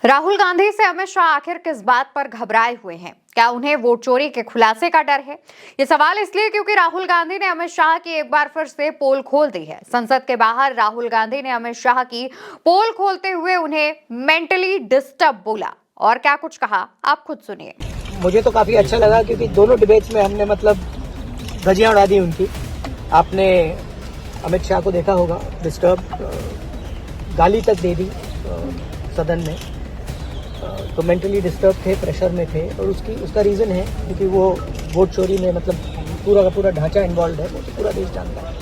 राहुल गांधी से अमित शाह आखिर किस बात पर घबराए हुए हैं? क्या उन्हें वोट चोरी के खुलासे का डर है? ये सवाल इसलिए क्योंकि राहुल गांधी ने अमित शाह की एक बार फिर से पोल खोल दी है। संसद के बाहर राहुल गांधी ने अमित शाह की पोल खोलते हुए उन्हें मेंटली डिस्टर्ब बोला और क्या कुछ कहा, आप खुद सुनिए। मुझे तो काफी अच्छा लगा क्योंकि दोनों डिबेट्स में हमने धज्जियां उड़ा दी उनकी। आपने अमित शाह को देखा होगा डिस्टर्ब, गाली तक दे दी सदन में। तो मेंटली डिस्टर्ब थे, प्रेशर में थे और उसका रीज़न है क्योंकि वो वोट चोरी में पूरा का पूरा ढांचा इन्वॉल्व है, वो तो पूरा देश जानता है।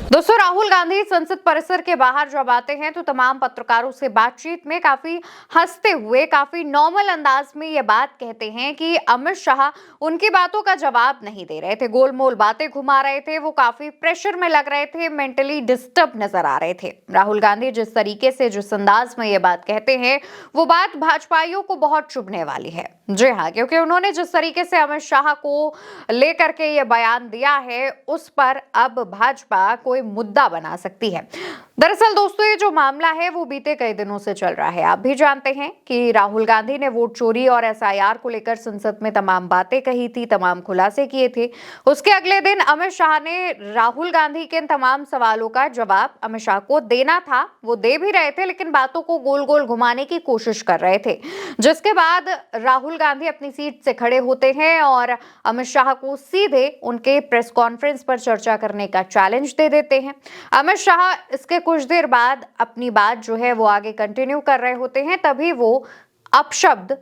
दोस्तों, राहुल गांधी संसद परिसर के बाहर जब आते हैं तो तमाम पत्रकारों से बातचीत में काफी हंसते हुए, काफी नॉर्मल अंदाज में ये बात कहते हैं कि अमित शाह उनकी बातों का जवाब नहीं दे रहे थे, गोलमोल बातें घुमा रहे थे, वो काफी प्रेशर में लग रहे थे, मेंटली डिस्टर्ब नजर आ रहे थे। राहुल गांधी जिस तरीके से, जिस अंदाज में ये बात कहते हैं, वो बात भाजपाइयों को बहुत चुभने वाली है। जी हाँ, क्योंकि उन्होंने जिस तरीके से अमित शाह को लेकर के ये बयान दिया है, उस पर अब भाजपा कोई मुद्दा बना सकती है। दरअसल दोस्तों, ये जो मामला है वो बीते कई दिनों से चल रहा है। आप भी जानते हैं कि राहुल गांधी ने वोट चोरी और एसआईआर को लेकर संसद में तमाम बातें कही थी, तमाम खुलासे किए थे। उसके अगले दिन अमित शाह ने राहुल गांधी के तमाम सवालों का जवाब अमित शाह को देना था, वो दे भी रहे थे, लेकिन बातों को गोल गोल घुमाने की कोशिश कर रहे थे। जिसके बाद राहुल गांधी अपनी सीट से खड़े होते हैं और अमित शाह को सीधे उनके प्रेस कॉन्फ्रेंस पर चर्चा करने का चैलेंज दे देते हैं। अमित शाह इसके कुछ देर बाद अपनी बात जो है वो आगे कंटिन्यू कर रहे होते हैं, तभी वो अपशब्द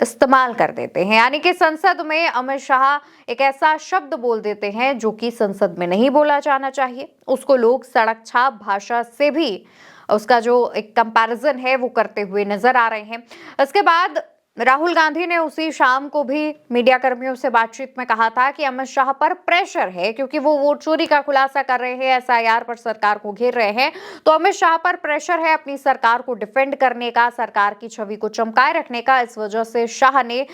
इस्तेमाल कर देते हैं। यानी कि संसद में अमित शाह एक ऐसा शब्द बोल देते हैं जो कि संसद में नहीं बोला जाना चाहिए। उसको लोग सड़क छाप भाषा से भी उसका जो एक कंपैरिजन है वो करते हुए नजर आ रहे हैं। इसके बाद राहुल गांधी ने उसी शाम को भी मीडिया कर्मियों से बातचीत में कहा था कि अमित शाह पर प्रेशर है क्योंकि वो वोट चोरी का खुलासा कर रहे हैं, एसआईआर पर सरकार को घेर रहे हैं, तो अमित शाह पर प्रेशर है अपनी सरकार को डिफेंड करने का, सरकार की छवि को चमकाए रखने का। इस वजह से शाह ने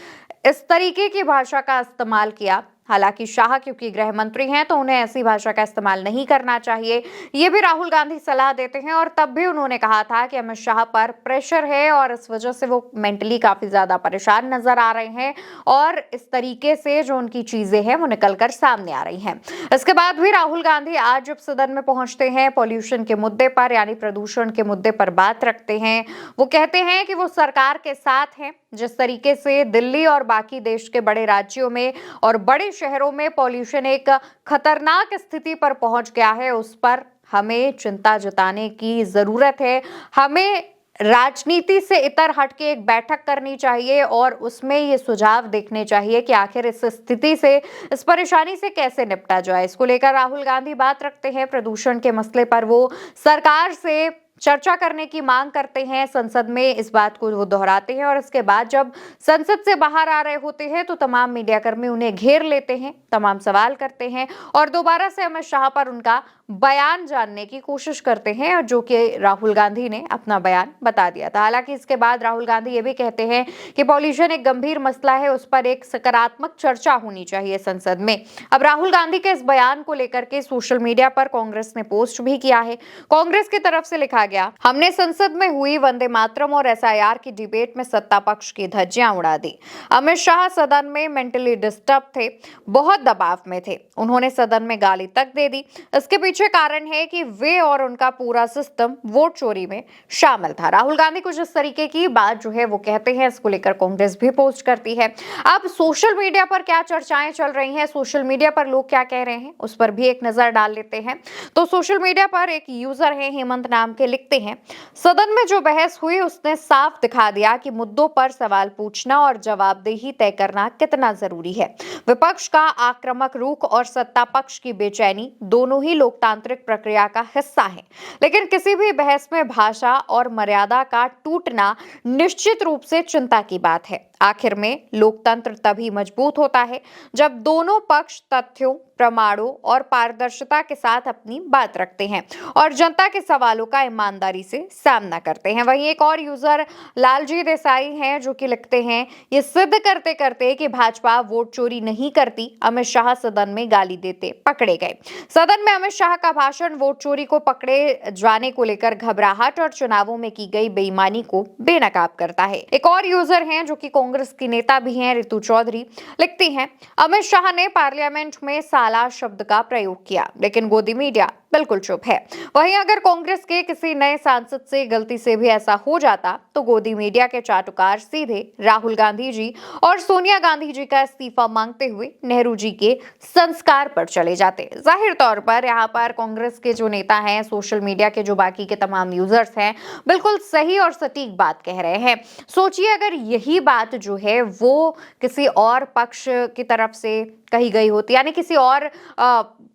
इस तरीके की भाषा का इस्तेमाल किया। हालांकि शाह क्योंकि गृह मंत्री हैं तो उन्हें ऐसी भाषा का इस्तेमाल नहीं करना चाहिए, ये भी राहुल गांधी सलाह देते हैं। और तब भी उन्होंने कहा था कि अमित शाह पर प्रेशर है और इस वजह से वो मेंटली काफी ज्यादा परेशान नजर आ रहे हैं और इस तरीके से जो उनकी चीजें हैं वो निकलकर सामने आ रही हैं। इसके बाद भी राहुल गांधी आज जब सदन में पहुंचते हैं, पॉल्यूशन के मुद्दे पर यानी प्रदूषण के मुद्दे पर बात रखते हैं। वो कहते हैं कि वो सरकार के साथ हैं। जिस तरीके से दिल्ली और बाकी देश के बड़े राज्यों में और बड़े शहरों में पॉल्यूशन एक खतरनाक स्थिति पर पहुंच गया है, उस पर हमें चिंता जताने की जरूरत है। हमें राजनीति से इतर हटके एक बैठक करनी चाहिए और उसमें ये सुझाव देखने चाहिए कि आखिर इस स्थिति से, इस परेशानी से कैसे निपटा जाए। इसको लेकर राहुल गांधी बात रखते हैं। प्रदूषण के मसले पर वो सरकार से चर्चा करने की मांग करते हैं, संसद में इस बात को वो दोहराते हैं और इसके बाद जब संसद से बाहर आ रहे होते हैं तो तमाम मीडियाकर्मी उन्हें घेर लेते हैं, तमाम सवाल करते हैं और दोबारा से अमित शाह पर उनका बयान जानने की कोशिश करते हैं, और जो कि राहुल गांधी ने अपना बयान बता दिया था। हालांकि इसके बाद राहुल गांधी ये भी कहते हैं कि पॉल्यूशन एक गंभीर मसला है, उस पर एक सकारात्मक चर्चा होनी चाहिए संसद में। अब राहुल गांधी के इस बयान को लेकर के सोशल मीडिया पर कांग्रेस ने पोस्ट भी किया है। कांग्रेस की तरफ से लिखा गया, हमने संसद में हुई वंदे मातरम और एसआईआर की डिबेट में सत्ता पक्ष की धज्जियां उड़ा दी। अमित शाह सदन में मेंटली डिस्टर्ब थे, बहुत दबाव में थे, उन्होंने सदन में गाली तक दे दी। इसके पीछे कारण है कि वे और उनका पूरा सिस्टम वोट चोरी में शामिल था। राहुल गांधी कुछ इस तरीके की बात जो है वो कहते हैं। इसको लेकर कांग्रेस भी पोस्ट करती है। अब सोशल मीडिया पर क्या चर्चाएं चल रही हैं, सोशल मीडिया पर लोग क्या कह रहे हैं, उस पर भी एक नजर डाल लेते हैं। तो सोशल मीडिया पर एक यूजर है हेमंत नाम के, लिखते हैं, सदन में जो बहस हुई उसने साफ दिखा दिया कि मुद्दों पर सवाल पूछना और जवाबदेही तय करना कितना जरूरी है। विपक्ष का आक्रामक रुख और सत्ता पक्ष की बेचैनी दोनों ही लोकतांत्रिक प्रक्रिया का हिस्सा है, लेकिन किसी भी बहस में भाषा और मर्यादा का टूटना निश्चित रूप से चिंता की बात है। आखिर में लोकतंत्र तभी मजबूत होता है जब दोनों पक्ष तथ्यों, प्रमाणों और पारदर्शिता के साथ अपनी बात रखते हैं और जनता के सवालों का ईमानदारी से सामना करते हैं। वहीं एक और यूजर लालजी देसाई हैं जो कि लिखते हैं, ये सिद्ध करते करते कि भाजपा वोट चोरी नहीं करती, अमित शाह सदन में गाली देते पकड़े गए। सदन में अमित शाह का भाषण वोट चोरी को पकड़े जाने को लेकर घबराहट और चुनावों में की गई बेईमानी को बेनकाब करता है। एक और यूजर हैं जो कि कांग्रेस की नेता भी हैं, रितु चौधरी, लिखती हैं, अमित शाह ने पार्लियामेंट में साला शब्द का प्रयोग किया, लेकिन गोदी मीडिया बिल्कुल चुप है। वहीं अगर कांग्रेस के किसी नए सांसद से गलती से भी ऐसा हो जाता तो गोदी मीडिया के चाटुकार सीधे राहुल गांधी जी और सोनिया गांधी जी का इस्तीफा मांगते हुए नेहरू जी के संस्कार पर चले जाते। जाहिर तौर पर यहाँ पर कांग्रेस के जो नेता हैं, सोशल मीडिया के जो बाकी के तमाम यूजर्स हैं, बिल्कुल सही और सटीक बात कह रहे हैं। सोचिए अगर यही बात जो है वो किसी और पक्ष की तरफ से कही गई होती, यानी किसी और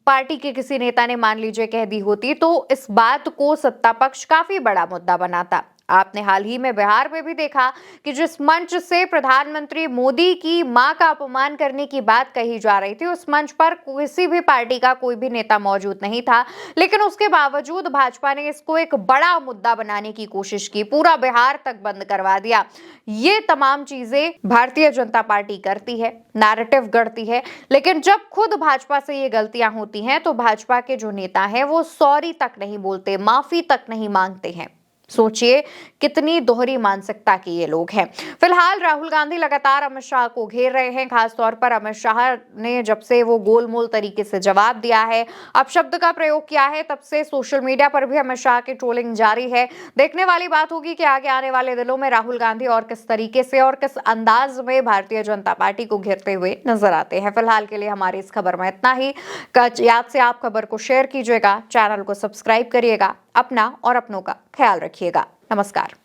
पार्टी के किसी नेता ने मान लीजिए कह दी होती, तो इस बात को सत्ता पक्ष काफी बड़ा मुद्दा बनाता। आपने हाल ही में बिहार में भी देखा कि जिस मंच से प्रधानमंत्री मोदी की मां का अपमान करने की बात कही जा रही थी, उस मंच पर किसी भी पार्टी का कोई भी नेता मौजूद नहीं था, लेकिन उसके बावजूद भाजपा ने इसको एक बड़ा मुद्दा बनाने की कोशिश की, पूरा बिहार तक बंद करवा दिया। ये तमाम चीजें भारतीय जनता पार्टी करती है, नैरेटिव गढ़ती है, लेकिन जब खुद भाजपा से ये गलतियां होती हैं तो भाजपा के जो नेता हैं वो सॉरी तक नहीं बोलते, माफी तक नहीं मांगते हैं। सोचिए कितनी दोहरी मानसिकता के ये लोग हैं। फिलहाल राहुल गांधी लगातार अमित शाह को घेर रहे हैं, खासतौर पर अमित शाह ने जब से वो गोलमोल तरीके से जवाब दिया है, अपशब्द का प्रयोग किया है, तब से सोशल मीडिया पर भी अमित शाह की ट्रोलिंग जारी है। देखने वाली बात होगी कि आगे आने वाले दिनों में राहुल गांधी और किस तरीके से और किस अंदाज में भारतीय जनता पार्टी को घेरते हुए नजर आते हैं। फिलहाल के लिए हमारी इस खबर में इतना ही। याद से आप खबर को शेयर कीजिएगा, चैनल को सब्सक्राइब करिएगा, अपना और अपनों का ख्याल रखिएगा। नमस्कार।